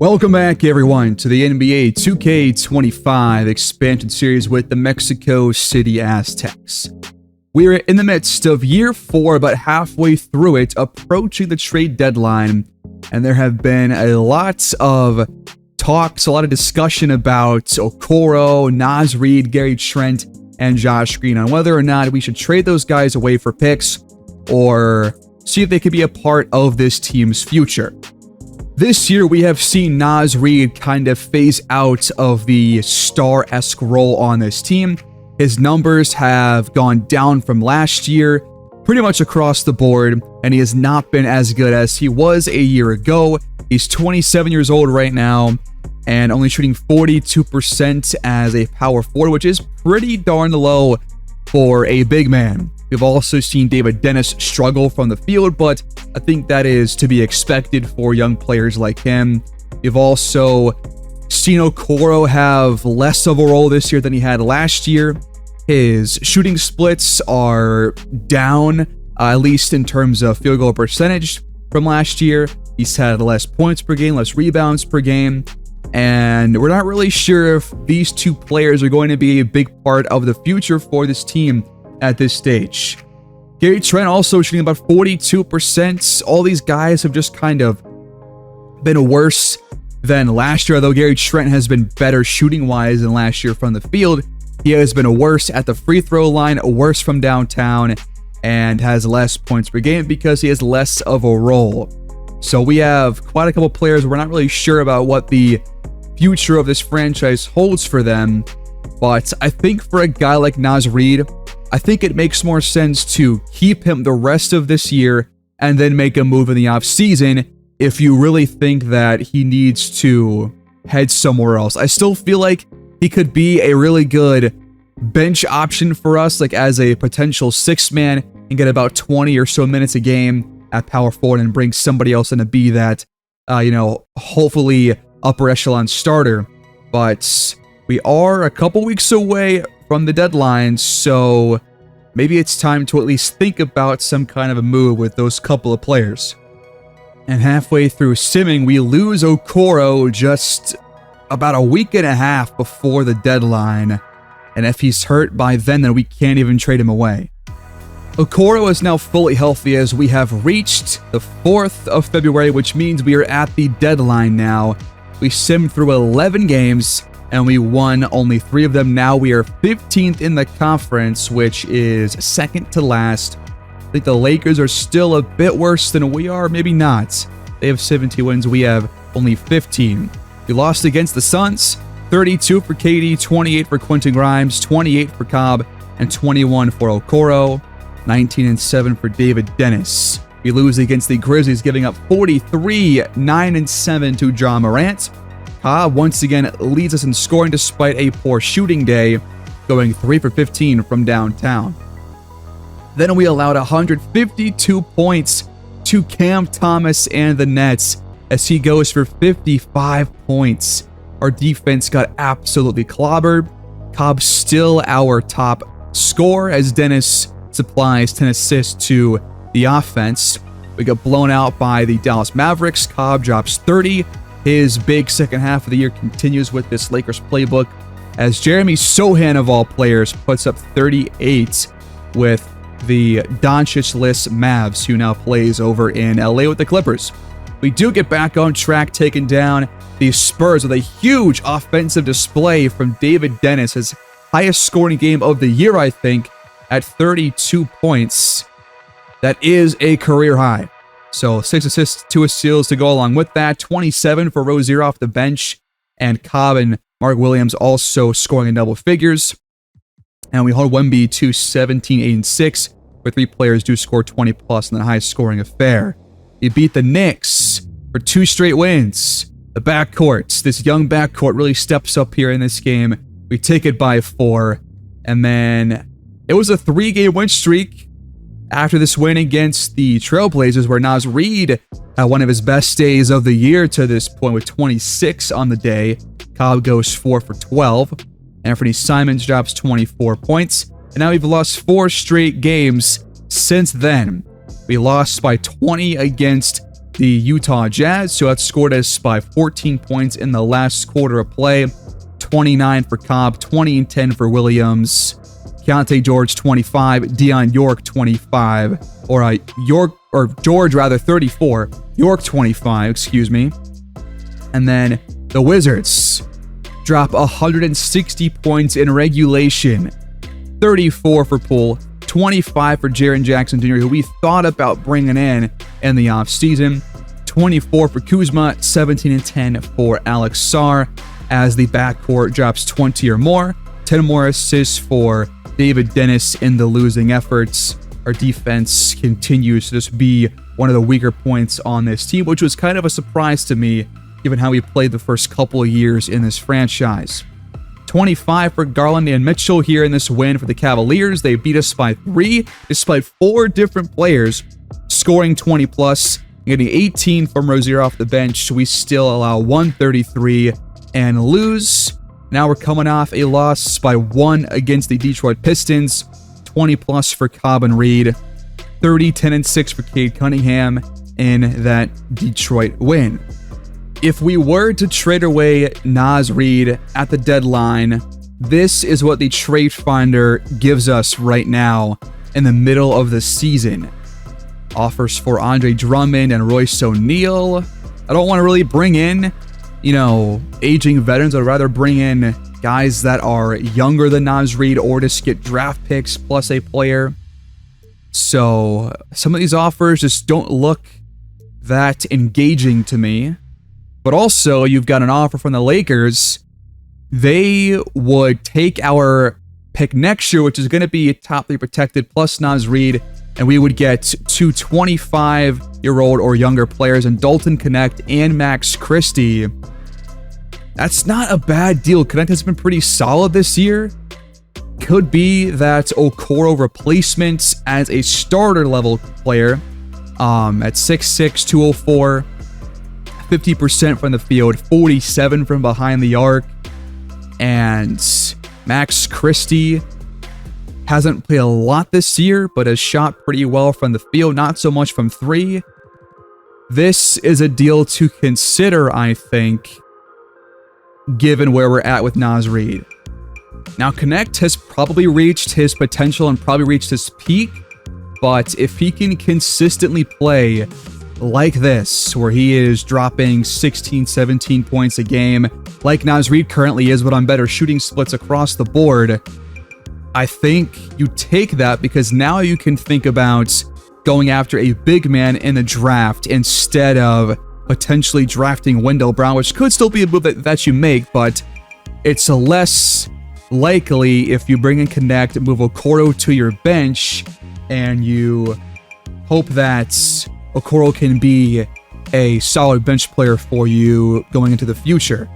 Welcome back, everyone, to the NBA 2K25 expansion series with the Mexico City Aztecs. We're in the midst of year 4, but halfway through it, approaching the trade deadline, and there have been a lot of talks, a lot of discussion about Okoro, Naz Reid, Gary Trent, and Josh Green on whether or not we should trade those guys away for picks or see if they could be a part of this team's future. This year, we have seen Naz Reid kind of phase out of the star-esque role on this team. His numbers have gone down from last year, pretty much across the board, and he has not been as good as he was a year ago. He's 27 years old right now, and only shooting 42% as a power forward, which is pretty darn low for a big man. We've also seen David Dennis struggle from the field, but I think that is to be expected for young players like him. We've also seen Okoro have less of a role this year than he had last year. His shooting splits are down, at least in terms of field goal percentage from last year. He's had less points per game, less rebounds per game, and we're not really sure if these two players are going to be a big part of the future for this team at this stage. Gary Trent also shooting about 42%. All these guys have just kind of been worse than last year, although Gary Trent has been better shooting-wise than last year from the field. He has been worse at the free throw line, worse from downtown, and has less points per game because he has less of a role. So we have quite a couple players we're not really sure about what the future of this franchise holds for them, but I think for a guy like Naz Reid, I think it makes more sense to keep him the rest of this year and then make a move in the offseason if you really think that he needs to head somewhere else. I still feel like he could be a really good bench option for us, like as a potential sixth man, and get about 20 or so minutes a game at power forward and bring somebody else in to be that, hopefully upper echelon starter. But we are a couple weeks away from the deadline, so maybe it's time to at least think about some kind of a move with those couple of players. And halfway through simming, we lose Okoro just about a week and a half before the deadline, and if he's hurt by then we can't even trade him away. Okoro is now fully healthy as we have reached the 4th of February, which means we are at the deadline now. We simmed through 11 games, and we won only 3 of them. Now we are 15th in the conference, which is second to last. I think the Lakers are still a bit worse than we are, maybe not. They have 17 wins, we have only 15. We lost against the Suns, 32 for KD, 28 for Quentin Grimes, 28 for Cobb, and 21 for Okoro, 19-7 for David Dennis. We lose against the Grizzlies, giving up 43, 9-7 to Ja Morant. Cobb once again leads us in scoring despite a poor shooting day, going 3 for 15 from downtown. Then we allowed 152 points to Cam Thomas and the Nets as he goes for 55 points. Our defense got absolutely clobbered. Cobb's still our top scorer as Dennis supplies 10 assists to the offense. We got blown out by the Dallas Mavericks. Cobb drops 30. His big second half of the year continues with this Lakers playbook as Jeremy Sohan, of all players, puts up 38 with the Doncic-less Mavs, who now plays over in LA with the Clippers. We do get back on track, taking down the Spurs with a huge offensive display from David Dennis, his highest scoring game of the year, I think, at 32 points. That is a career high. So 6 assists, 2 steals to go along with that. 27 for Rozier off the bench. And Cobb and Mark Williams also scoring in double figures. And we hold Wemby to 17, 8, and 6, where 3 players do score 20 plus in the highest scoring affair. We beat the Knicks for 2 straight wins. The backcourt, this young backcourt really steps up here in this game. We take it by 4. And then it was a 3-game win streak after this win against the Trailblazers, where Naz Reid had one of his best days of the year to this point with 26 on the day. Cobb goes 4 for 12. Anthony Simons drops 24 points. And now we've lost 4 straight games since then. We lost by 20 against the Utah Jazz, who outscored us by 14 points in the last quarter of play. 29 for Cobb, 20 and 10 for Williams. Keontae George, 25. Dion York, 25. George, 34. York, 25, excuse me. And then the Wizards drop 160 points in regulation. 34 for Poole, 25 for Jaren Jackson Jr., who we thought about bringing in the offseason. 24 for Kuzma, 17 and 10 for Alex Sarr, as the backcourt drops 20 or more. 10 more assists for David Dennis in the losing efforts. Our defense continues to just be one of the weaker points on this team, which was kind of a surprise to me, given how we played the first couple of years in this franchise. 25 for Garland and Mitchell here in this win for the Cavaliers. They beat us by 3, despite 4 different players scoring 20 plus. Getting 18 from Rozier off the bench, we still allow 133 and lose. Now we're coming off a loss by 1 against the Detroit Pistons. 20 plus for Cobb and Reed. 30, 10, and 6 for Cade Cunningham in that Detroit win. If we were to trade away Naz Reid at the deadline, this is what the trade finder gives us right now in the middle of the season. Offers for Andre Drummond and Royce O'Neal. I don't want to really bring in, aging veterans. I'd rather bring in guys that are younger than Naz Reid or just get draft picks plus a player. So some of these offers just don't look that engaging to me. But also, you've got an offer from the Lakers. They would take our pick next year, which is going to be top 3 protected, plus Naz Reid, and we would get 2 25-year-old or younger players in Dalton Knecht and Max Christie. That's not a bad deal. Knecht has been pretty solid this year. Could be that Okoro replacement as a starter-level player at 6'6", 204. 50% from the field, 47 from behind the arc. And Max Christie hasn't played a lot this year, but has shot pretty well from the field, not so much from 3. This is a deal to consider, I think, given where we're at with Naz Reid. Now, Knecht has probably reached his potential and probably reached his peak, but if he can consistently play like this, where he is dropping 16, 17 points a game, like Naz Reid currently is, but on better shooting splits across the board, I think you take that, because now you can think about going after a big man in the draft instead of potentially drafting Wendell Brown, which could still be a move that you make, but it's less likely if you bring in Knecht, move Okoro to your bench, and you hope that Okoro can be a solid bench player for you going into the future.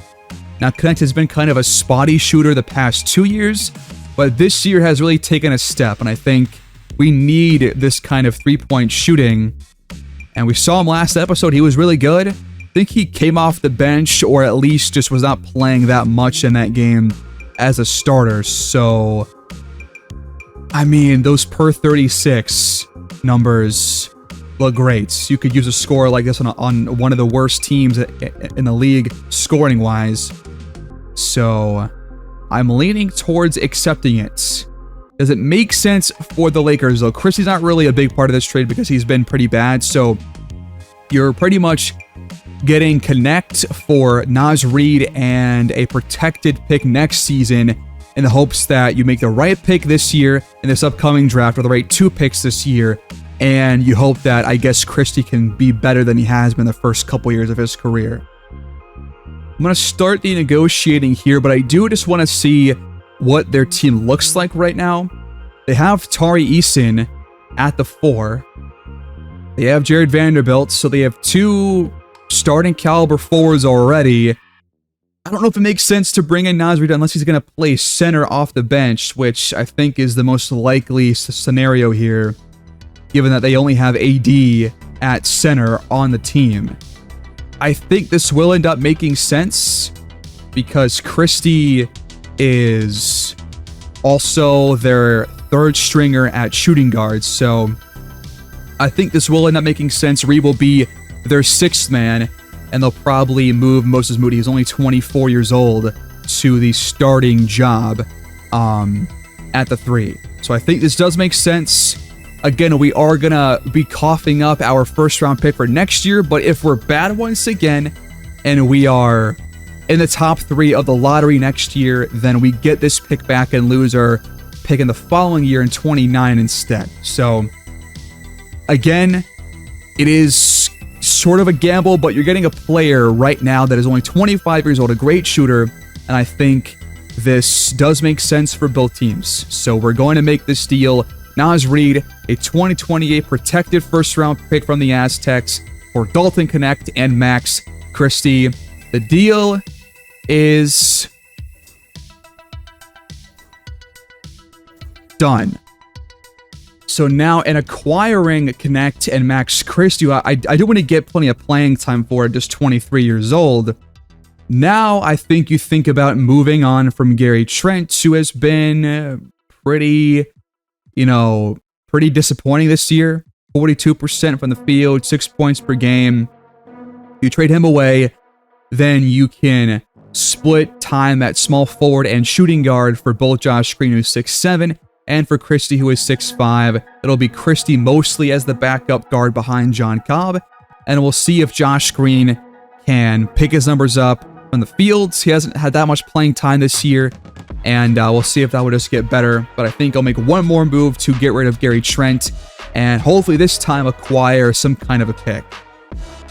Now, Knecht has been kind of a spotty shooter the past 2 years, but this year has really taken a step, and I think we need this kind of three-point shooting. And we saw him last episode. He was really good. I think he came off the bench, or at least just was not playing that much in that game as a starter. So, I mean, those per 36 numbers look great. You could use a score like this on one of the worst teams in the league, scoring-wise. So, I'm leaning towards accepting it. Does it make sense for the Lakers, though? Christie's not really a big part of this trade because he's been pretty bad, so you're pretty much getting Knecht for Naz Reid and a protected pick next season in the hopes that you make the right pick this year in this upcoming draft, or the right 2 picks this year, and you hope that, I guess, Christie can be better than he has been the first couple years of his career. I'm going to start the negotiating here, but I do just want to see what their team looks like right now. They have Tari Eason at the 4. They have Jared Vanderbilt, so they have 2 starting caliber forwards already. I don't know if it makes sense to bring in Naz Reid unless he's going to play center off the bench, which I think is the most likely scenario here, given that they only have AD at center on the team. I think this will end up making sense because Christie is also their 3rd stringer at shooting guard, so I think this will end up making sense. Reid will be their sixth man, and they'll probably move Moses Moody, who's only 24 years old, to the starting job at the 3. So I think this does make sense. Again, we are going to be coughing up our first-round pick for next year, but if we're bad once again, and we are in the top 3 of the lottery next year, then we get this pick back and lose our pick in the following year in 29 instead. So, again, it is sort of a gamble, but you're getting a player right now that is only 25 years old, a great shooter, and I think this does make sense for both teams. So we're going to make this deal. Naz Reid, a 2028 protected first-round pick from the Aztecs for Dalton Knecht and Max Christie. The deal is done. So now, in acquiring Knecht and Max Christie, I do want to get plenty of playing time for it, just 23 years old. Now, I think you think about moving on from Gary Trent, who has been pretty disappointing this year. 42% from the field, 6 points per game. You trade him away, then you can split time at small forward and shooting guard for both Josh Green, who's 6'7", and for Christie, who is 6'5". It'll be Christie mostly as the backup guard behind John Cobb, and we'll see if Josh Green can pick his numbers up from the fields. He hasn't had that much playing time this year, and we'll see if that will just get better. But I think I'll make one more move to get rid of Gary Trent, and hopefully this time acquire some kind of a pick.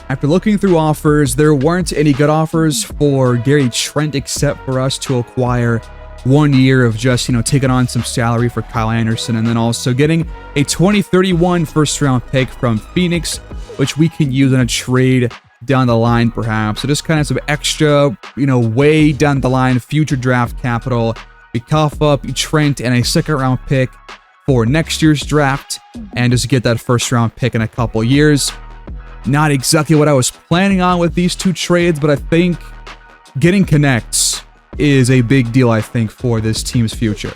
After looking through offers, there weren't any good offers for Gary Trent except for us to acquire 1 year of just, taking on some salary for Kyle Anderson, and then also getting a 2031 first-round pick from Phoenix, which we can use in a trade down the line, perhaps. So just kind of some extra, way down the line future draft capital. We cough up Trent and a second-round pick for next year's draft, and just get that first-round pick in a couple years. Not exactly what I was planning on with these two trades, but I think getting Knecht is a big deal, I think, for this team's future.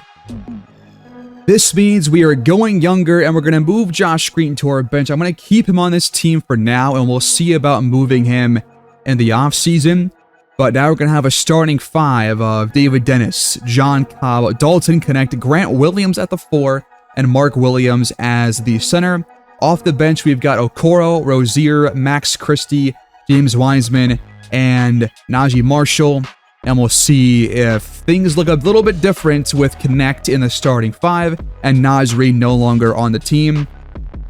This means we are going younger, and we're going to move Josh Green to our bench. I'm going to keep him on this team for now, and we'll see about moving him in the offseason. But now we're going to have a starting 5 of David Dennis, John Cobb, Dalton Knecht, Grant Williams at the 4, and Mark Williams as the center. Off the bench, we've got Okoro, Rozier, Max Christie, James Wiseman, and Najee Marshall. And we'll see if things look a little bit different with Knecht in the starting 5 and Naz Reid no longer on the team.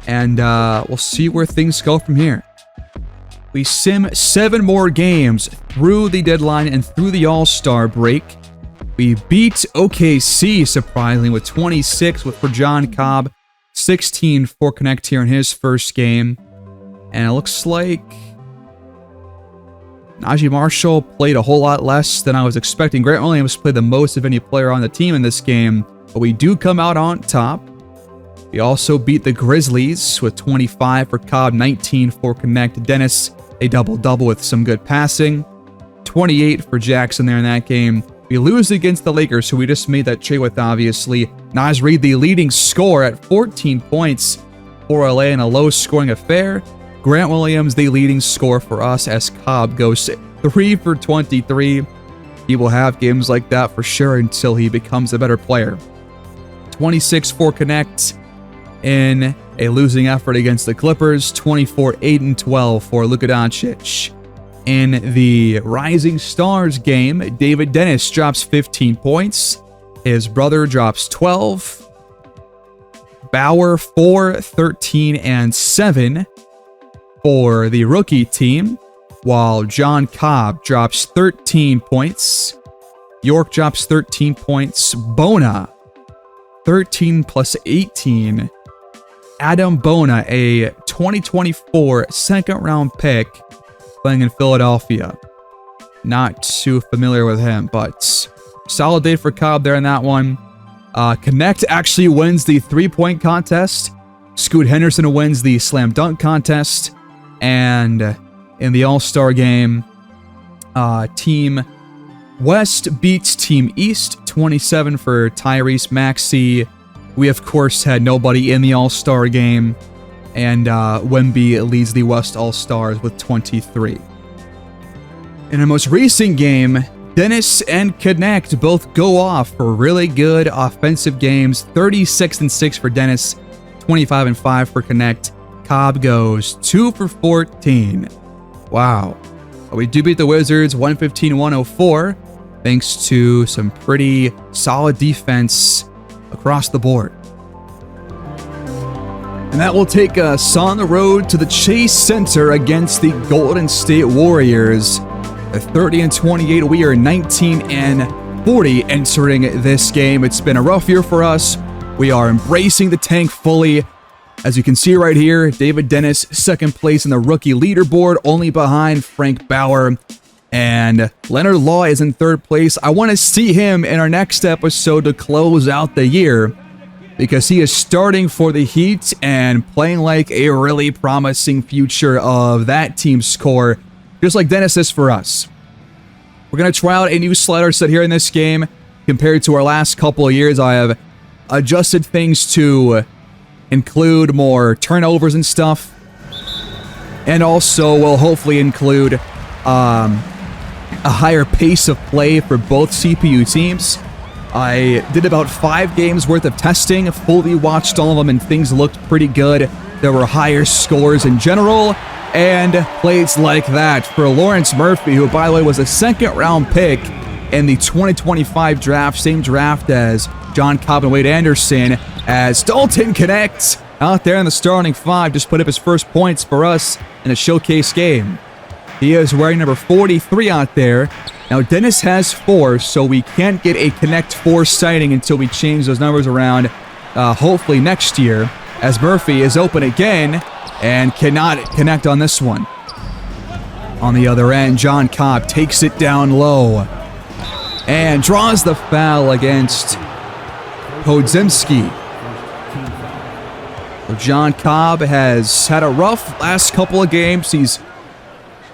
And we'll see where things go from here. We sim 7 more games through the deadline and through the All-Star break. We beat OKC, surprisingly, with 26 for John Cobb, 16 for Knecht here in his first game. And it looks like Najee Marshall played a whole lot less than I was expecting. Grant Williams played the most of any player on the team in this game, but we do come out on top. We also beat the Grizzlies with 25 for Cobb, 19 for Knecht. Dennis, a double-double with some good passing. 28 for Jackson there in that game. We lose against the Lakers, who we just made that trade with, obviously. Naz Reid, the leading scorer at 14 points for LA in a low-scoring affair. Grant Williams, the leading scorer for us, as Cobb goes 3 for 23. He will have games like that for sure until he becomes a better player. 26 for Knecht in a losing effort against the Clippers. 24, 8, and 12 for Luka Doncic. In the Rising Stars game, David Dennis drops 15 points. His brother drops 12. Bauer, 4, 13, and 7 for the rookie team, while John Cobb drops 13 points. York drops 13 points. Bona, 13 plus 18. Adam Bona, a 2024 second-round pick, playing in Philadelphia. Not too familiar with him, but solid day for Cobb there in that one. Knecht actually wins the three-point contest. Scoot Henderson wins the slam dunk contest. And in the All-Star game, Team West beats Team East, 27 for Tyrese Maxey. We, of course, had nobody in the All-Star game. And Wemby leads the West All-Stars with 23. In our most recent game, Dennis and Connect both go off for really good offensive games. 36-6 for Dennis, 25-5 for Connect. Cobb goes 2 for 14. Wow. We do beat the Wizards 115-104, thanks to some pretty solid defense across the board. And that will take us on the road to the Chase Center against the Golden State Warriors. At 30-28, we are 19-40 entering this game. It's been a rough year for us. We are embracing the tank fully. As you can see right here, David Dennis, second place in the rookie leaderboard, only behind Frank Bauer. And Leonard Law is in third place. I want to see him in our next episode to close out the year, because he is starting for the Heat and playing like a really promising future of that team's score, just like Dennis is for us. We're going to try out a new slider set here in this game. Compared to our last couple of years, I have adjusted things to include more turnovers and stuff. And also will hopefully include a higher pace of play for both CPU teams. I did about 5 games worth of testing, fully watched all of them, and things looked pretty good. There were higher scores in general, and plays like that for Lawrence Murphy, who, by the way, was a second-round pick in the 2025 draft, same draft as John Cobb and Wade Anderson, as Dalton Connect out there in the starting 5 just put up his first points for us in a showcase game. He is wearing number 43 out there. Now, Dennis has 4, so we can't get a Connect 4 sighting until we change those numbers around, hopefully next year, as Murphy is open again and cannot connect on this one. On the other end, John Cobb takes it down low and draws the foul against Podziemski. So John Cobb has had a rough last couple of games. He's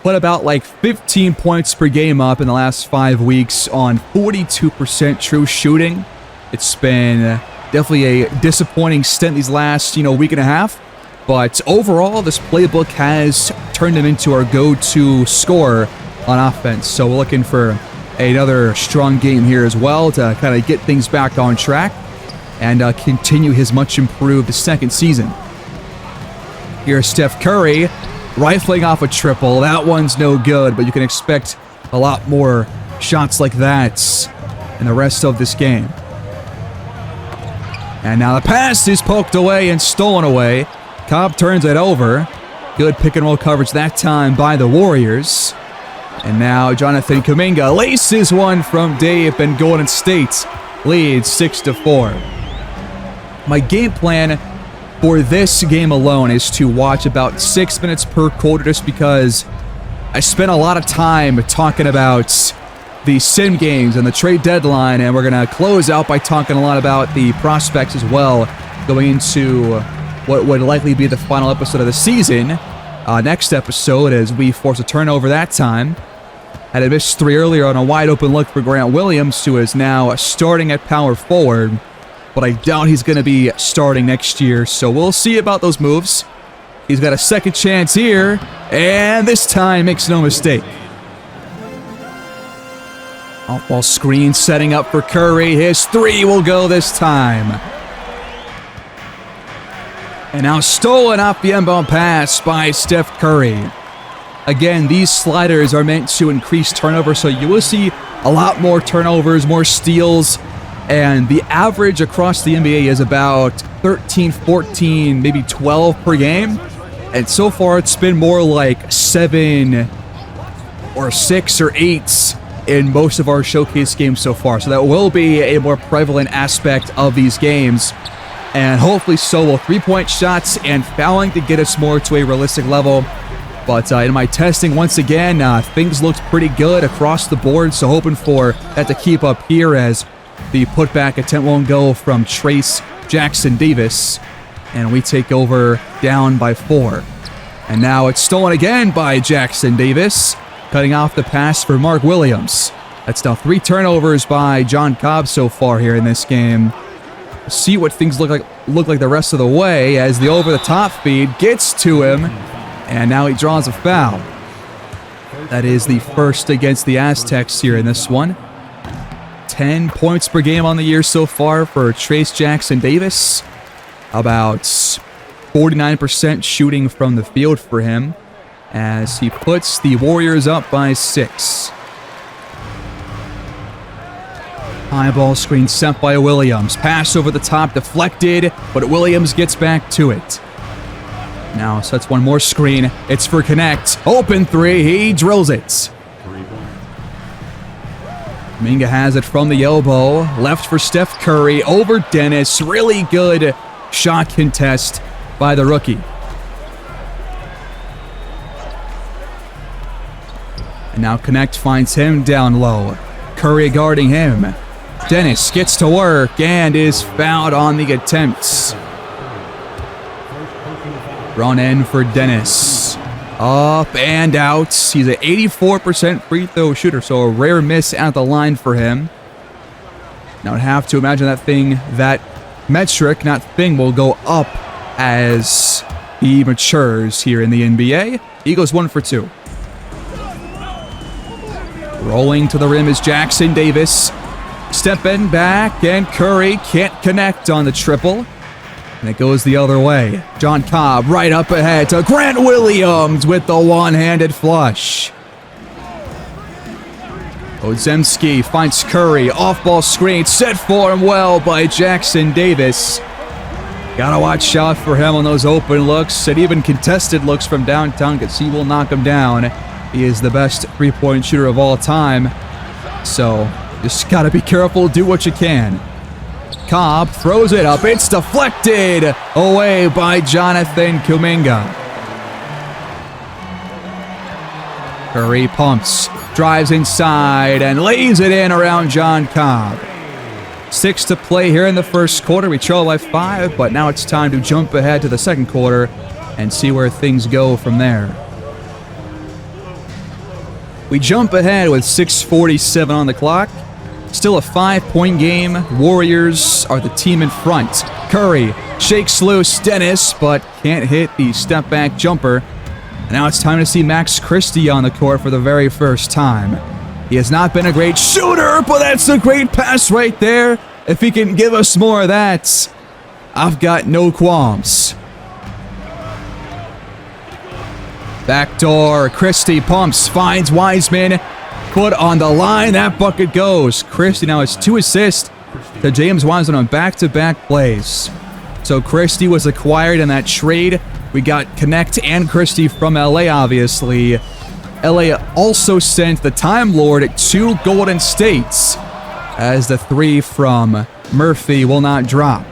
put about like 15 points per game up in the last 5 weeks on 42% true shooting. It's been definitely a disappointing stint these last, week and a half. But overall, this playbook has turned him into our go-to scorer on offense. So we're looking for another strong game here as well to kind of get things back on track and continue his much improved second season. Here's Steph Curry rifling off a triple. That one's no good, but you can expect a lot more shots like that in the rest of this game. And now the pass is poked away and stolen away. Cobb turns it over. Good pick and roll coverage that time by the Warriors. And now Jonathan Kuminga laces one from Dave, and Golden State leads 6-4. My game plan for this game alone is to watch about 6 minutes per quarter, just because I spent a lot of time talking about the sim games and the trade deadline, and we're going to close out by talking a lot about the prospects as well, going into what would likely be the final episode of the season. Next episode, as we force a turnover that time. Had a missed 3 earlier on a wide open look for Grant Williams, who is now starting at power forward, but I doubt he's going to be starting next year, so we'll see about those moves. He's got a second chance here, and this time makes no mistake. Off-ball screen setting up for Curry. His 3 will go this time. And now stolen off the inbound pass by Steph Curry. Again, these sliders are meant to increase turnover, so you will see a lot more turnovers, more steals, and the average across the NBA is about 13, 14, maybe 12 per game. And so far, it's been more like 7 or 6 or 8 in most of our showcase games so far. So that will be a more prevalent aspect of these games. And hopefully so will three-point shots and fouling to get us more to a realistic level. But in my testing, once again, things looked pretty good across the board. So hoping for that to keep up here, as the putback attempt won't go from Trace Jackson Davis. And we take over down by 4. And now it's stolen again by Jackson Davis, cutting off the pass for Mark Williams. That's now 3 turnovers by John Cobb so far here in this game. see what things look like the rest of the way as the over-the-top feed gets to him, and now he draws a foul. That is the first against the Aztecs here in this one. 10 points per game on the year so far for Trace Jackson Davis. About 49% shooting from the field for him as he puts the Warriors up by 6. High ball screen sent by Williams. Pass over the top, deflected, but Williams gets back to it. Now sets one more screen. It's for Connect. Open three. He drills it. Kuminga has it from the elbow. Left for Steph Curry. Over Dennis. Really good shot contest by the rookie. And now Connect finds him down low. Curry guarding him. Dennis gets to work and is fouled on the attempts. Run in for Dennis. Up and out. He's an 84% free throw shooter, so a rare miss at the line for him. Now I'd have to imagine that metric, not thing, will go up as he matures here in the NBA. He goes 1 for 2. Rolling to the rim is Jackson Davis. Stepping back, and Curry can't connect on the triple. And it goes the other way. John Cobb right up ahead to Grant Williams with the one-handed flush. Podziemski finds Curry. Off-ball screen set for him well by Jackson Davis. Gotta watch out for him on those open looks and even contested looks from downtown because he will knock him down. He is the best three-point shooter of all time. So just gotta be careful, do what you can. Cobb throws it up, it's deflected away by Jonathan Kuminga. Curry pumps, drives inside, and lays it in around John Cobb. 6 to play here in the first quarter. We trail by 5, but now it's time to jump ahead to the second quarter and see where things go from there. We jump ahead with 6:47 on the clock. Still a 5-point game. Warriors are the team in front. Curry shakes loose Dennis, but can't hit the step-back jumper. And now it's time to see Max Christie on the court for the very first time. He has not been a great shooter, but that's a great pass right there. If he can give us more of that, I've got no qualms. Backdoor, Christie pumps, finds Wiseman. Put on the line, that bucket goes. Christie now has 2 assists to James Wiseman on back-to-back plays. So Christie was acquired in that trade. We got Connect and Christie from LA, obviously. LA also sent the Time Lord to Golden State, as the 3 from Murphy will not drop.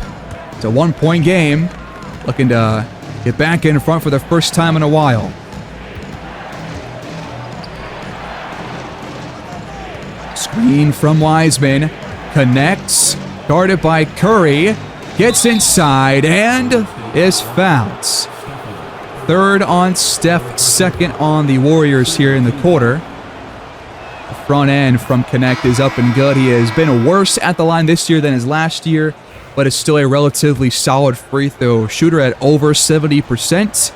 It's a 1-point game, looking to get back in front for the first time in a while. Screen from Wiseman, connects, guarded by Curry, gets inside and is fouled. 3rd on Steph, 2nd on the Warriors here in the quarter. The front end from Connect is up and good. He has been worse at the line this year than his last year, but is still a relatively solid free throw shooter at over 70%.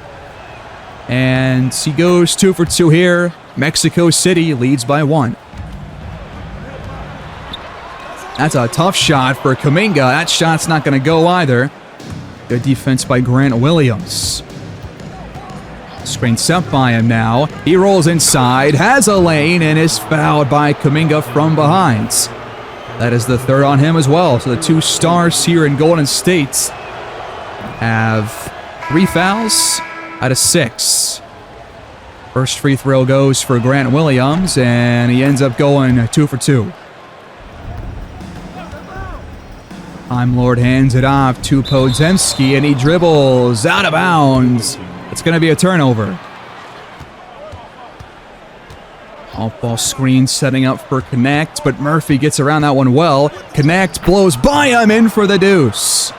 And he goes 2 for 2 here. Mexico City leads by 1. That's a tough shot for Kuminga. That shot's not going to go either. Good defense by Grant Williams. Screen sent by him now. He rolls inside, has a lane, and is fouled by Kuminga from behind. That is the 3rd on him as well. So the 2 stars here in Golden State have 3 fouls out of 6. First free throw goes for Grant Williams, and he ends up going 2 for 2. Time Lord hands it off to Podziemski, and he dribbles out of bounds. It's going to be a turnover. Off-ball screen setting up for Connect, but Murphy gets around that one well. Connect blows by him in for the deuce.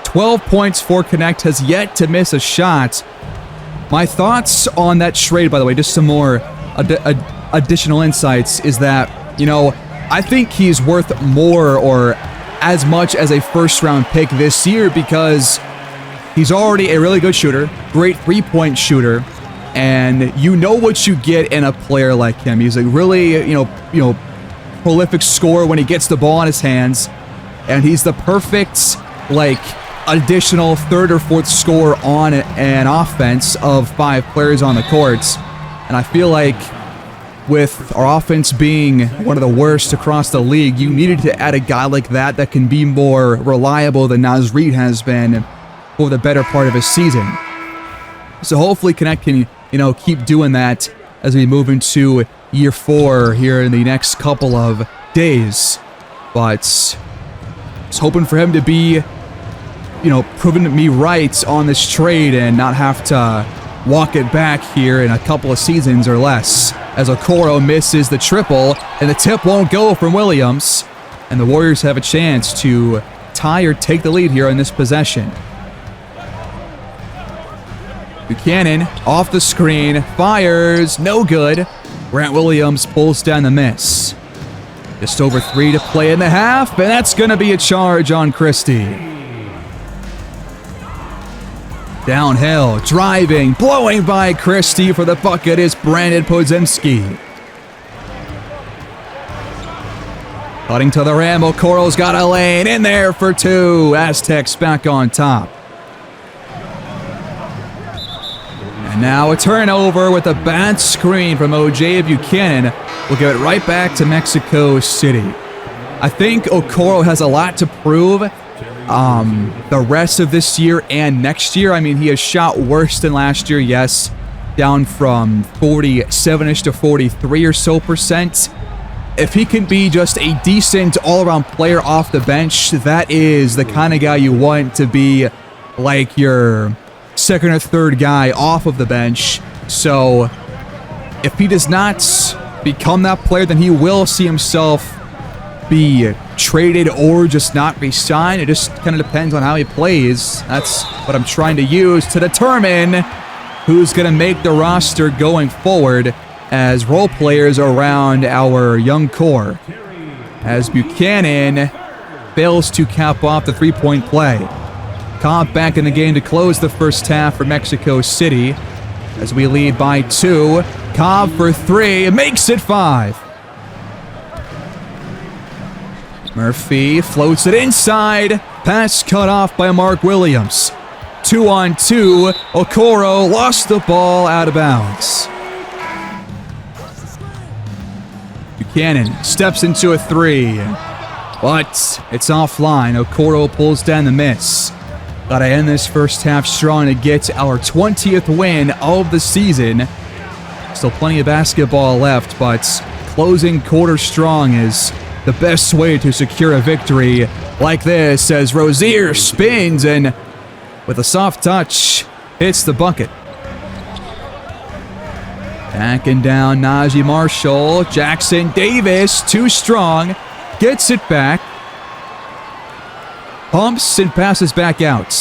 12 points for Connect, has yet to miss a shot. My thoughts on that trade, by the way, just some more additional insights, is that, I think he's worth more, or as much as a first-round pick this year because he's already a really good shooter, great three-point shooter, and you know what you get in a player like him. He's a really, prolific scorer when he gets the ball in his hands, and he's the perfect, additional third or fourth scorer on an offense of 5 players on the court. And I feel like with our offense being one of the worst across the league, you needed to add a guy like that can be more reliable than Naz Reid has been for the better part of his season. So hopefully Connect can, keep doing that as we move into year 4 here in the next couple of days. But I was hoping for him to be, proving me right on this trade and not have to walk it back here in a couple of seasons or less, as Okoro misses the triple, and the tip won't go from Williams, and the Warriors have a chance to tie or take the lead here in this possession. Buchanan off the screen, fires, no good. Grant Williams pulls down the miss. Just over 3 to play in the half, and that's going to be a charge on Christie. Downhill, driving, blowing by Christie for the bucket is Brandon Podziemski. Cutting to the rim, Okoro's got a lane, in there for 2. Aztecs back on top. And now a turnover with a bad screen from O.J. Buchanan. We'll give it right back to Mexico City. I think Okoro has a lot to prove the rest of this year and next year. I mean, he has shot worse than last year, yes, down from 47-ish to 43 or so percent. If he can be just a decent all-around player off the bench, that is the kind of guy you want to be like your second or third guy off of the bench. So if he does not become that player, then he will see himself be traded or just not re-signed. It just kind of depends on how he plays. That's what I'm trying to use to determine who's going to make the roster going forward as role players around our young core. As Buchanan fails to cap off the three-point play. Cobb back in the game to close the first half for Mexico City as we lead by 2. Cobb for 3, makes it 5. Murphy floats it inside. Pass cut off by Mark Williams. 2-on-2. Okoro lost the ball out of bounds. Buchanan steps into a 3. But it's offline. Okoro pulls down the miss. Gotta end this first half strong to get our 20th win of the season. Still plenty of basketball left, but closing quarter strong is the best way to secure a victory like this as Rozier spins and with a soft touch hits the bucket. Backing down Najee Marshall. Jackson Davis, too strong. Gets it back. Pumps and passes back out.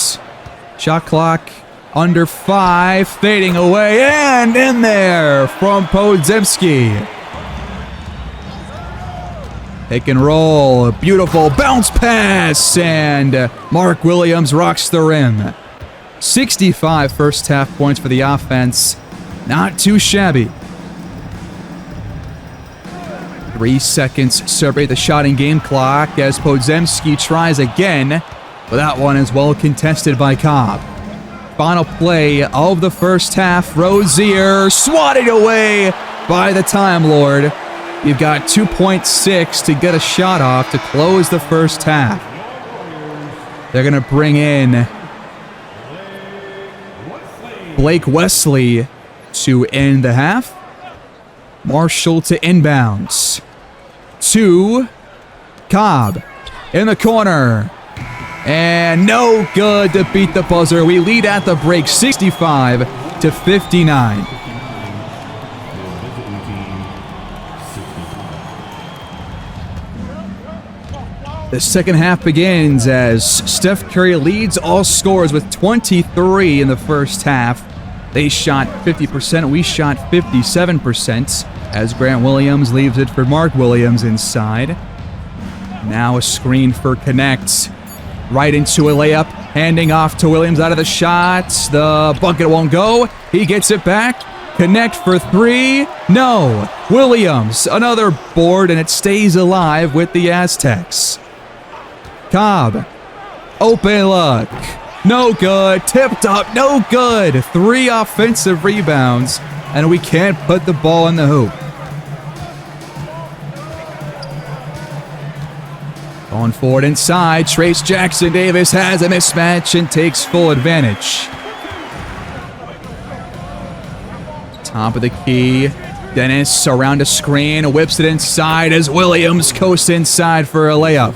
Shot clock under 5. Fading away and in there from Podziemski. Pick and roll. Beautiful bounce pass. And Mark Williams rocks the rim. 65 first half points for the offense. Not too shabby. 3 seconds separate the shot and game clock as Podziemski tries again, but that one is well contested by Cobb. Final play of the first half. Rozier swatted away by the Time Lord. You've got 2.6 to get a shot off to close the first half. They're going to bring in Blake Wesley to end the half. Marshall to inbounds. To Cobb in the corner. And no good to beat the buzzer. We lead at the break 65 to 59. The second half begins as Steph Curry leads all scorers with 23 in the first half. They shot 50%, we shot 57% as Grant Williams leaves it for Mark Williams inside. Now a screen for Connect. Right into a layup. Handing off to Williams out of the shot. The bucket won't go. He gets it back. Connect for three. No. Williams, another board, and it stays alive with the Aztecs. Cobb. Open look. No good. Tipped up. No good. 3 offensive rebounds, and we can't put the ball in the hoop. Going forward inside, Trace Jackson Davis has a mismatch and takes full advantage. Top of the key, Dennis around a screen, whips it inside as Williams coasts inside for a layup.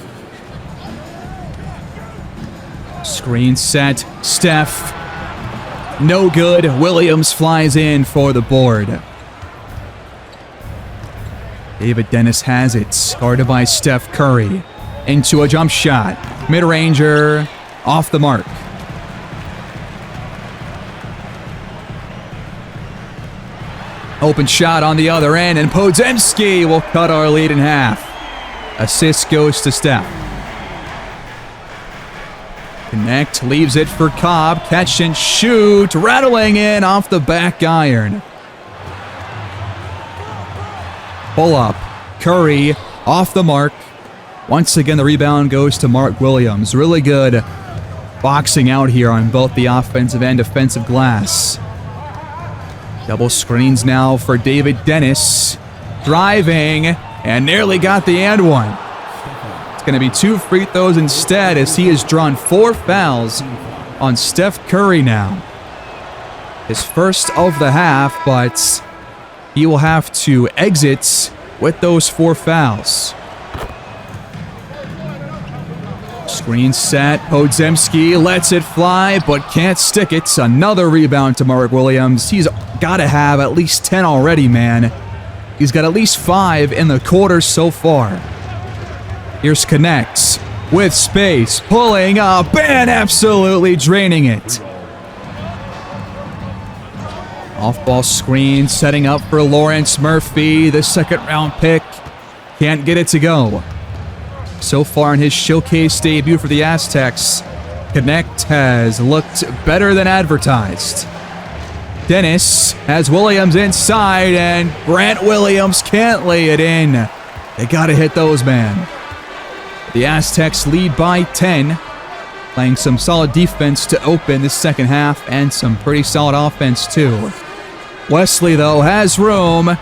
Screen set, Steph. No good, Williams flies in for the board. David Dennis has it, guarded by Steph Curry. Into a jump shot. Mid-ranger, off the mark. Open shot on the other end, and Podziemski will cut our lead in half. Assist goes to Steph. Connect, leaves it for Cobb. Catch and shoot, rattling in off the back iron. Pull up. Curry, off the mark. Once again, the rebound goes to Mark Williams. Really good boxing out here on both the offensive and defensive glass. Double screens now for David Dennis. Driving, and nearly got the and one. It's going to be 2 free throws instead, as he has drawn 4 fouls on Steph Curry now. His first of the half, but he will have to exit with those 4 fouls. Screen set, Podziemski lets it fly, but can't stick it. Another rebound to Mark Williams. He's got to have at least 10 already, man. He's got at least 5 in the quarter so far. Here's Connects with space, pulling up and absolutely draining it. Off-ball screen, setting up for Lawrence Murphy, the second-round pick. Can't get it to go. So far in his showcase debut for the Aztecs, Connect has looked better than advertised. Dennis has Williams inside, and Grant Williams can't lay it in. They gotta hit those, man. The Aztecs lead by 10, playing some solid defense to open the second half, and some pretty solid offense too. Wesley, though, has room.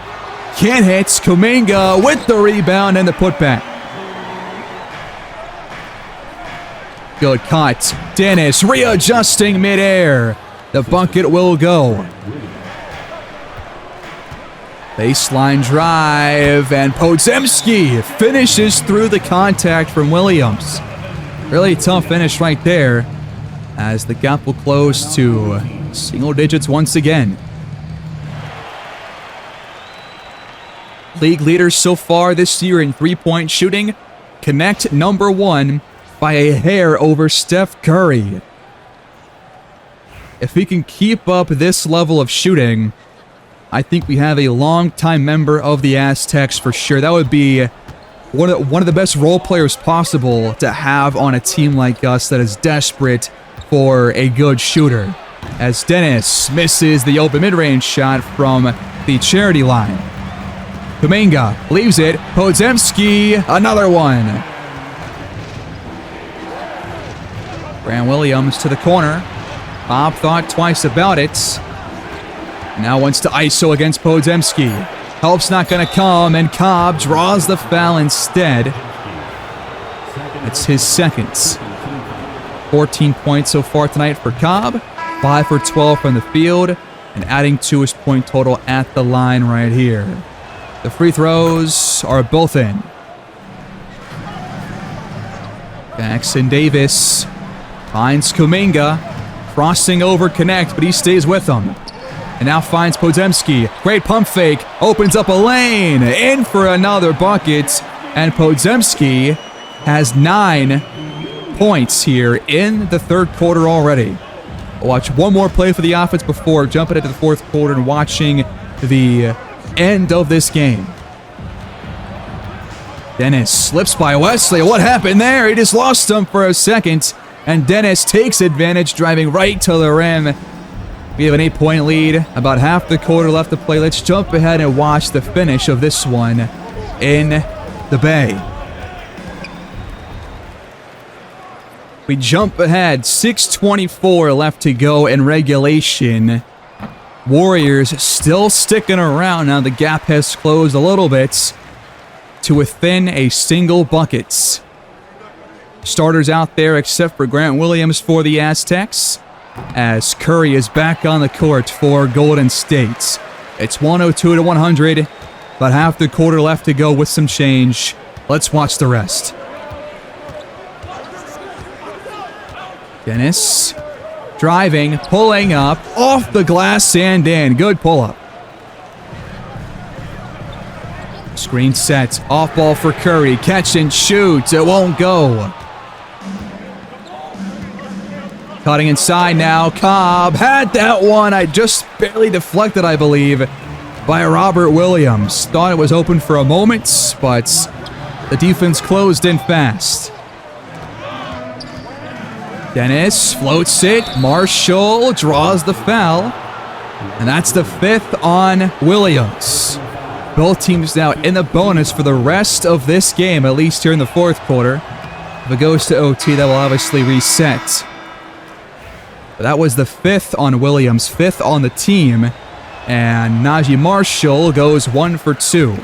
Can't hit. Kuminga with the rebound and the putback. Good cut. Dennis readjusting midair. The bucket will go. Baseline drive, and Podziemski finishes through the contact from Williams. Really tough finish right there, as the gap will close to single digits once again. League leaders so far this year in three-point shooting. Connect number 1 by a hair over Steph Curry. If he can keep up this level of shooting, I think we have a long-time member of the Aztecs for sure. That would be one of the best role players possible to have on a team like us that is desperate for a good shooter. As Dennis misses the open mid-range shot from the charity line. Kuminga leaves it. Podziemski, another one. Grant Williams to the corner. Bob thought twice about it. Now wants to ISO against Podziemski. Help's not going to come, and Cobb draws the foul instead. It's his second. 14 points so far tonight for Cobb. 5 for 12 from the field, and adding to his point total at the line right here. The free throws are both in. Jackson Davis finds Kuminga, crossing over Connect, but he stays with him. And now finds Podziemski. Great pump fake, opens up a lane, in for another bucket, and Podziemski has 9 points here in the third quarter already. We'll watch one more play for the offense before jumping into the fourth quarter and watching the end of this game. Dennis slips by Wesley. What happened there? He just lost him for a second. And Dennis takes advantage, driving right to the rim. We have an 8-point lead. About half the quarter left to play. Let's jump ahead and watch the finish of this one in the Bay. We jump ahead. 6:24 left to go in regulation. Warriors still sticking around. Now the gap has closed a little bit to within a single bucket. Starters out there except for Grant Williams for the Aztecs, as Curry is back on the court for Golden State. It's 102-100, about half the quarter left to go with some change. Let's watch the rest. Dennis driving, pulling up, off the glass and in. Good pull-up. Screen set, off ball for Curry, catch and shoot, it won't go. Cutting inside now, Cobb had that one. I just barely deflected, I believe, by Robert Williams. Thought it was open for a moment, but the defense closed in fast. Dennis floats it, Marshall draws the foul, and that's the 5th on Williams. Both teams now in the bonus for the rest of this game, at least here in the 4th quarter. If it goes to OT, that will obviously reset. But that was the 5th on Williams, 5th on the team. And Najee Marshall goes 1 for 2.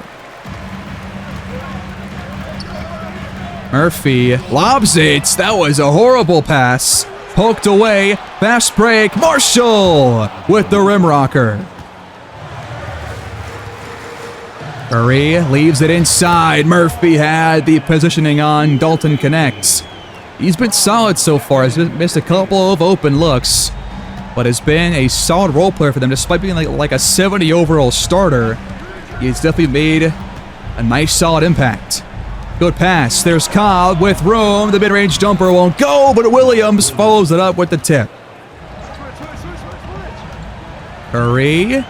Murphy lobs it. That was a horrible pass. Poked away. Fast break. Marshall with the rim rocker. Curry leaves it inside. Murphy had the positioning on. Dalton connects. He's been solid so far. He's missed a couple of open looks, but has been a solid role player for them. Despite being like a 70 overall starter, he's definitely made a nice solid impact. Good pass. There's Cobb with room. The mid-range jumper won't go, but Williams follows it up with the tip. Curry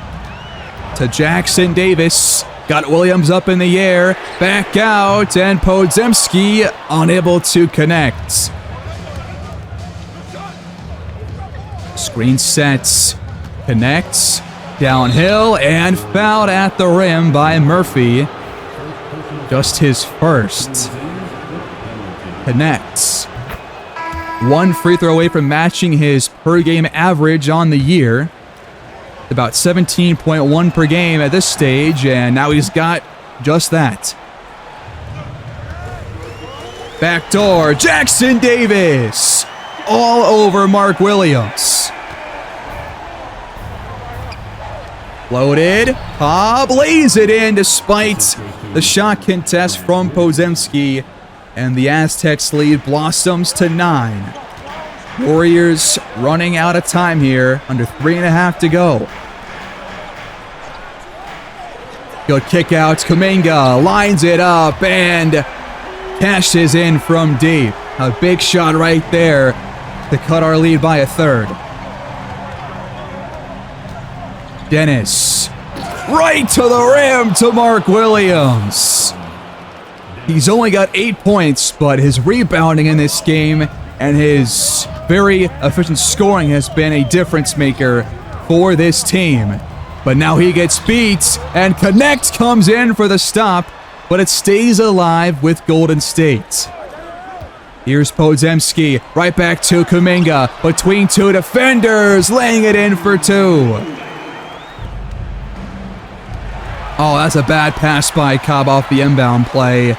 to Jackson Davis. Got Williams up in the air. Back out, and Podziemski unable to connect. Screen sets. Connects. Downhill, and fouled at the rim by Murphy. Just his first. Connects. 1 free throw away from matching his per-game average on the year. About 17.1 per game at this stage, and now he's got just that. Backdoor, Jackson Davis. All over Mark Williams. Loaded. Cobb lays it in despite the shot contest from Podziemski, and the Aztecs lead blossoms to 9. Warriors running out of time here, under 3.5 to go. Good kick out. Kuminga lines it up and cashes in from deep. A big shot right there to cut our lead by a 3rd. Dennis right to the rim to Mark Williams. He's only got 8 points, but his rebounding in this game and his very efficient scoring has been a difference maker for this team. But now he gets beat, and Connect comes in for the stop, but it stays alive with Golden State. Here's Podziemski, right back to Kuminga, between 2 defenders, laying it in for 2. Oh, that's a bad pass by Cobb off the inbound play.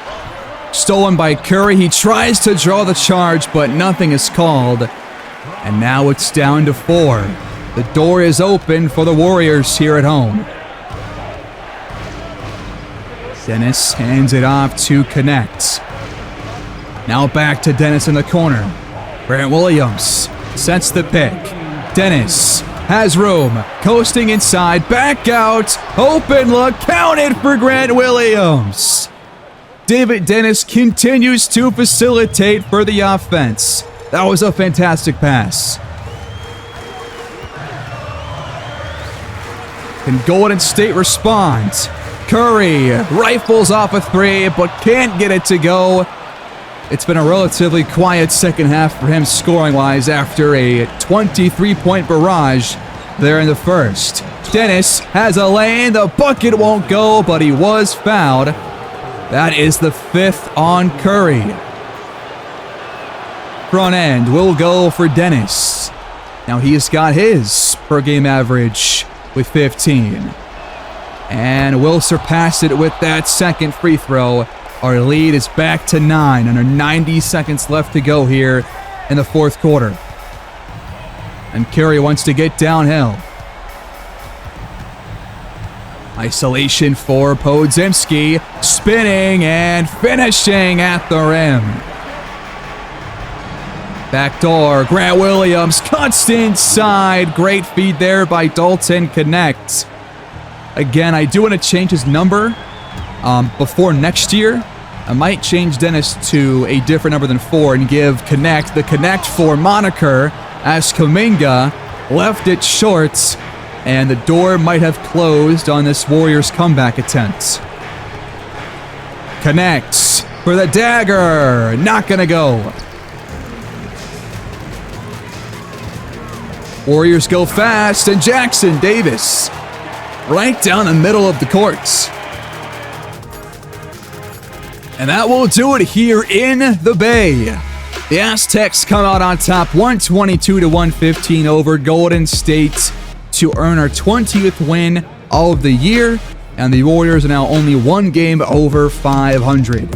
Stolen by Curry. He tries to draw the charge, but nothing is called. And now it's down to 4. The door is open for the Warriors here at home. Dennis hands it off to Connect. Now back to Dennis in the corner. Grant Williams sets the pick. Dennis has room. Coasting inside. Back out. Open look. Counted for Grant Williams. David Dennis continues to facilitate for the offense. That was a fantastic pass. Can Golden State respond? Curry rifles off a three, but can't get it to go. It's been a relatively quiet second half for him scoring-wise after a 23-point barrage there in the first. Dennis has a lane. The bucket won't go, but he was fouled. That is the 5th on Curry. Front end will go for Dennis. Now he's got his per-game average with 15. And will surpass it with that second free throw. Our lead is back to 9 under 90 seconds left to go here in the fourth quarter. And Curry wants to get downhill. Isolation for Podziemski, spinning and finishing at the rim. Backdoor, Grant Williams cuts inside. Great feed there by Dalton Connect. Again, I do want to change his number before next year. I might change Dennis to a different number than 4 and give Connect the Connect 4 moniker, as Kuminga left it short, and the door might have closed on this Warriors comeback attempt. Connects for the dagger. Not gonna go. Warriors go fast, and Jackson Davis right down the middle of the courts. And that will do it here in the Bay. The Aztecs come out on top 122-115 over Golden State to earn our 20th win of the year. And the Warriors are now only one game over 500.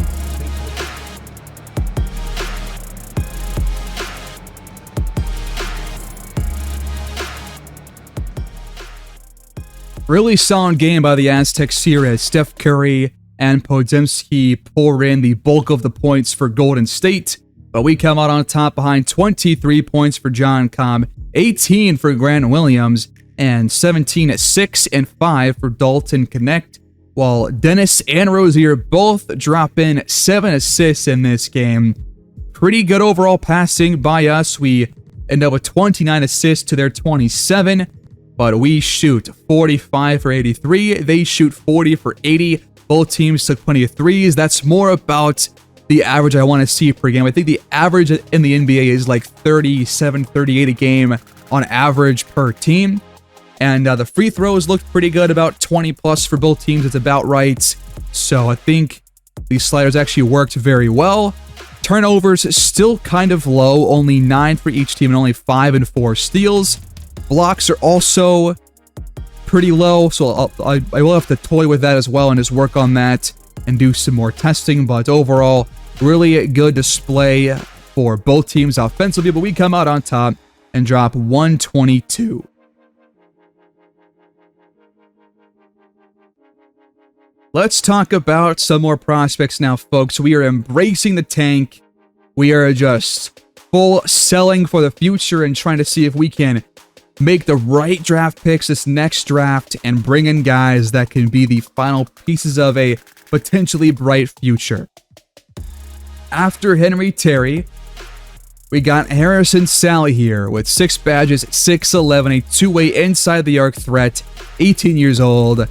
Really solid game by the Aztecs here as Steph Curry and Podziemski pour in the bulk of the points for Golden State. But we come out on top behind 23 points for John Cobb, 18 for Grant Williams, and 17 at 6 and 5 for Dalton Connect. While Dennis and Rozier both drop in 7 assists in this game. Pretty good overall passing by us. We end up with 29 assists to their 27. But we shoot 45 for 83. They shoot 40 for 80. Both teams took plenty of threes. That's more about the average I want to see per game. I think the average in the NBA is like 37, 38 a game on average per team. And the free throws looked pretty good, about 20 plus for both teams. It's about right. So I think these sliders actually worked very well. Turnovers still kind of low, only 9 for each team and only 5 and 4 steals. Blocks are also pretty low, so I will have to toy with that as well and just work on that and do some more testing. But overall, really good display for both teams offensively. But we come out on top and drop 122. Let's talk about some more prospects now, folks. We are embracing the tank. We are just full selling for the future and trying to see if we can make the right draft picks this next draft and bring in guys that can be the final pieces of a potentially bright future. After Henry Terry, we got Harrison Sally here with 6 badges, 6'11", a two-way inside the arc threat, 18 years old,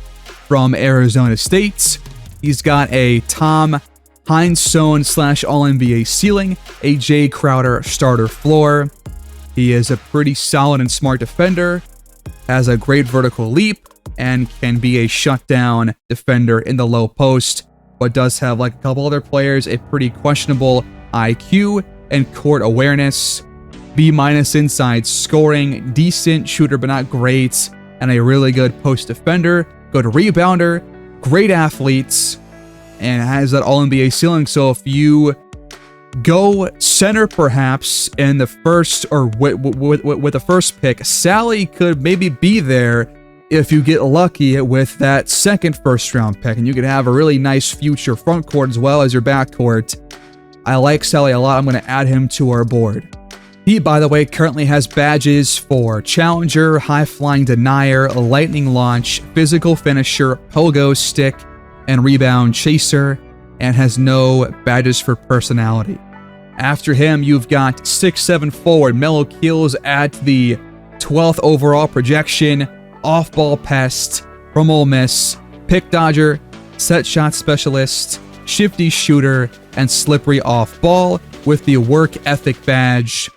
from Arizona State. He's got a Tom Heinsohn / All-NBA ceiling, a Jay Crowder starter floor. He is a pretty solid and smart defender, has a great vertical leap, and can be a shutdown defender in the low post, but does have, like a couple other players, a pretty questionable IQ and court awareness. B- inside scoring, decent shooter but not great, and a really good post defender, good rebounder, great athletes, and has that All-NBA ceiling. So if you go center perhaps in the first, or with the first pick, Sally could maybe be there if you get lucky with that second first-round pick, and you could have a really nice future front court as well as your back court. I like Sally a lot. I'm going to add him to our board. He, by the way, currently has badges for Challenger, High Flying Denier, Lightning Launch, Physical Finisher, Pogo Stick, and Rebound Chaser, and has no badges for Personality. After him, you've got 6'7" forward Melo Keels at the 12th overall projection, off-ball pest from Ole Miss, pick dodger, set shot specialist, shifty shooter, and slippery off ball with the work ethic badge.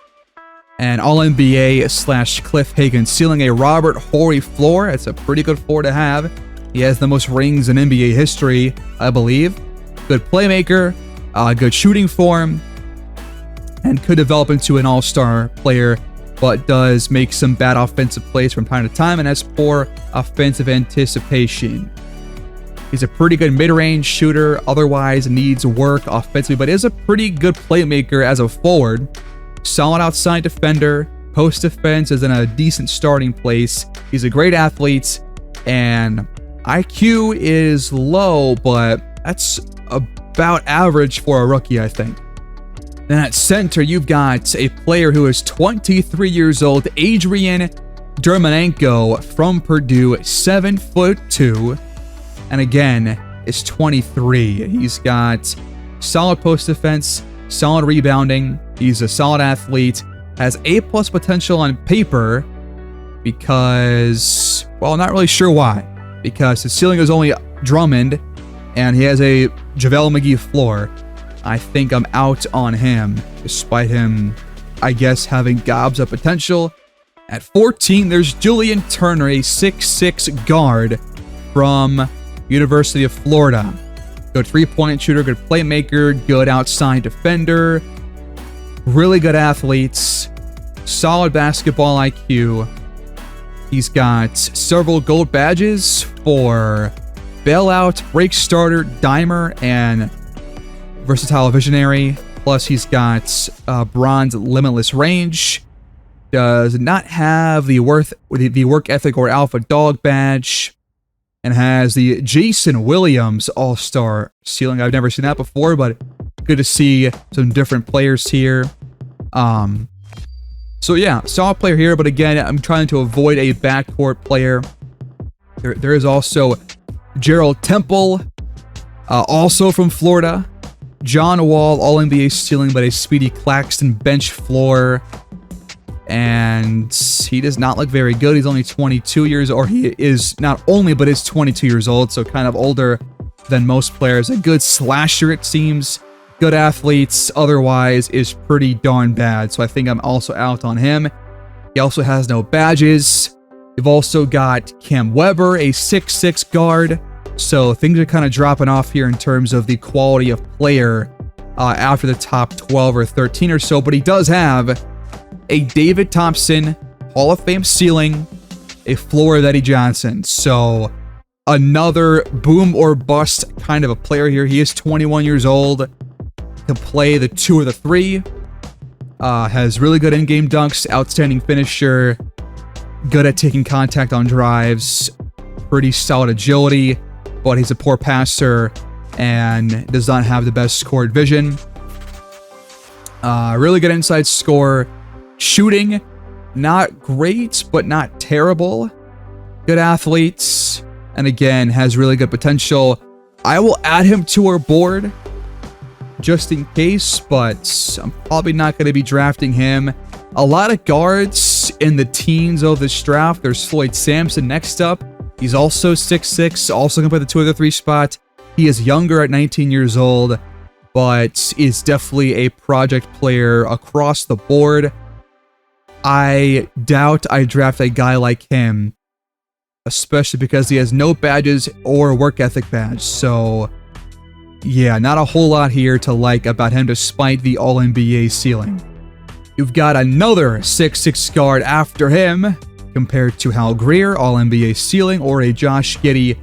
And All-NBA / Cliff Hagan ceiling, a Robert Horry floor. It's a pretty good floor to have. He has the most rings in NBA history, I believe. Good playmaker, good shooting form, and could develop into an all-star player, but does make some bad offensive plays from time to time and has poor offensive anticipation. He's a pretty good mid-range shooter, otherwise needs work offensively, but is a pretty good playmaker as a forward. Solid outside defender, post defense is in a decent starting place. He's a great athlete, and IQ is low, but that's about average for a rookie, I think. Then at center, you've got a player who is 23 years old, Adrian Dermanenko from Purdue, 7'2", and again, is 23. He's got solid post defense, solid rebounding. He's a solid athlete, has A+ potential on paper because, well, not really sure why. Because his ceiling is only Drummond, and he has a JaVale McGee floor. I think I'm out on him, despite him, I guess, having gobs of potential. At 14, there's Julian Turner, a 6'6" guard from University of Florida. Good three-point shooter, good playmaker, good outside defender, really good athletes, solid basketball IQ. He's got several gold badges for bailout, break starter, dimer, and versatile visionary. Plus, he's got bronze limitless range. Does not have the work ethic or alpha dog badge, and has the Jason Williams all-star ceiling. I've never seen that before, but good to see some different players here. So yeah, solid player here, but again, I'm trying to avoid a backcourt player. There is also Gerald Temple, also from Florida. John Wall, All-NBA ceiling, but a Speedy Claxton bench floor. And he does not look very good. He's only 22 years old. Or he is not only, but is 22 years old, so kind of older than most players. A good slasher, it seems. Good athletes, otherwise is pretty darn bad. So I think I'm also out on him. He also has no badges. You've also got Cam Weber, a 6'6" guard. So things are kind of dropping off here in terms of the quality of player after the top 12 or 13 or so. But he does have a David Thompson Hall of Fame ceiling, a floor of Eddie Johnson. So another boom or bust kind of a player here. He is 21 years old. Can play the 2 or the 3. Has really good in-game dunks, outstanding finisher, good at taking contact on drives, pretty solid agility, but he's a poor passer and does not have the best scored vision. Really good inside score. Shooting, not great, but not terrible. Good athletes, and again, has really good potential. I will add him to our board just in case, but I'm probably not going to be drafting him. A lot of guards in the teens of this draft. There's Floyd Sampson next up. He's also 6'6", also can play the 2 or the 3 spot. He is younger at 19 years old, but is definitely a project player across the board. I doubt I draft a guy like him, especially because he has no badges or work ethic badge. So yeah, not a whole lot here to like about him despite the All-NBA ceiling. You've got another 6'6" guard after him, compared to Hal Greer, All-NBA ceiling, or a Josh Giddey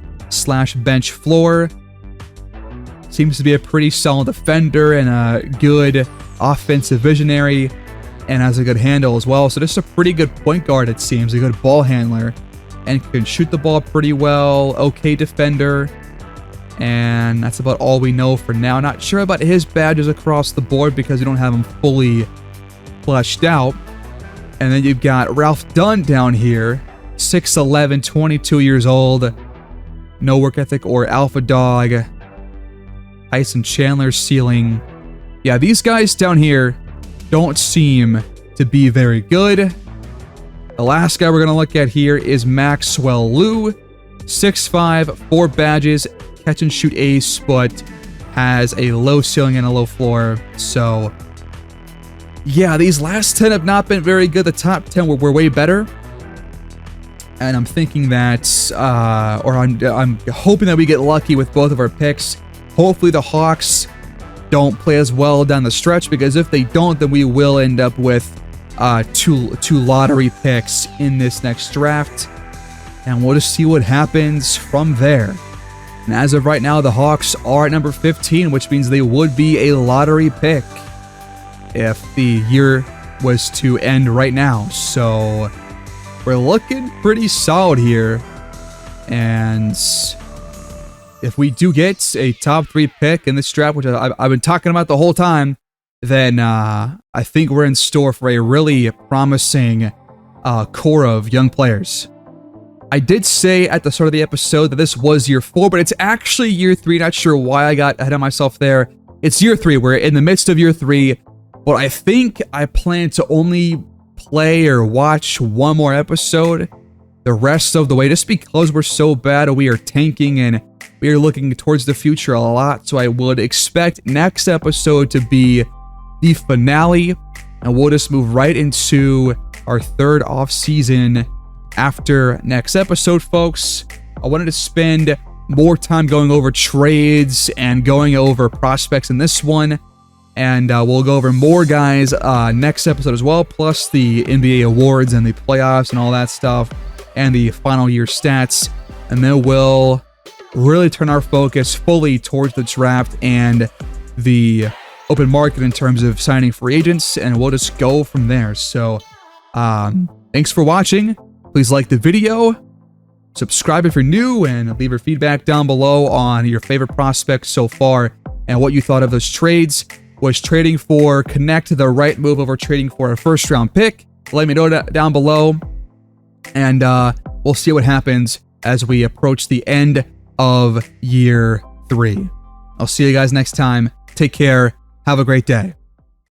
/ bench floor. Seems to be a pretty solid defender and a good offensive visionary, and has a good handle as well. So just a pretty good point guard, it seems, a good ball handler, and can shoot the ball pretty well, okay defender. And that's about all we know for now. Not sure about his badges across the board because we don't have them fully fleshed out. And then you've got Ralph Dunn down here, 6'11", 22 years old. No work ethic or alpha dog. Tyson Chandler ceiling. Yeah, these guys down here don't seem to be very good. The last guy we're going to look at here is Maxwell Lou. 6'5", 4 badges, catch and shoot ace, but has a low ceiling and a low floor. So yeah, these last 10 have not been very good. The top 10 were way better. And I'm thinking that, or I'm hoping that we get lucky with both of our picks. Hopefully the Hawks don't play as well down the stretch, because if they don't, then we will end up with two lottery picks in this next draft. And we'll just see what happens from there. And as of right now, the Hawks are at number 15, which means they would be a lottery pick if the year was to end right now. So we're looking pretty solid here. And if we do get a top 3 pick in this draft, which I've been talking about the whole time, then I think we're in store for a really promising core of young players. I did say at the start of the episode that this was year 4, but it's actually year 3. Not sure why I got ahead of myself there. It's year 3. We're in the midst of year 3, but I think I plan to only play or watch one more episode the rest of the way, just because we're so bad. We are tanking and we are looking towards the future a lot. So I would expect next episode to be the finale, and we'll just move right into our third off season after next episode, folks. I wanted to spend more time going over trades and going over prospects in this one, and we'll go over more guys next episode as well, plus the NBA awards and the playoffs and all that stuff, and the final year stats. And then we'll really turn our focus fully towards the draft and the open market in terms of signing free agents, and we'll just go from there. So thanks for watching. Please like the video, subscribe if you're new, and leave your feedback down below on your favorite prospects so far and what you thought of those trades. Was trading for Connect the right move over trading for a first-round pick? Let me know down below, and we'll see what happens as we approach the end of year 3. I'll see you guys next time. Take care. Have a great day.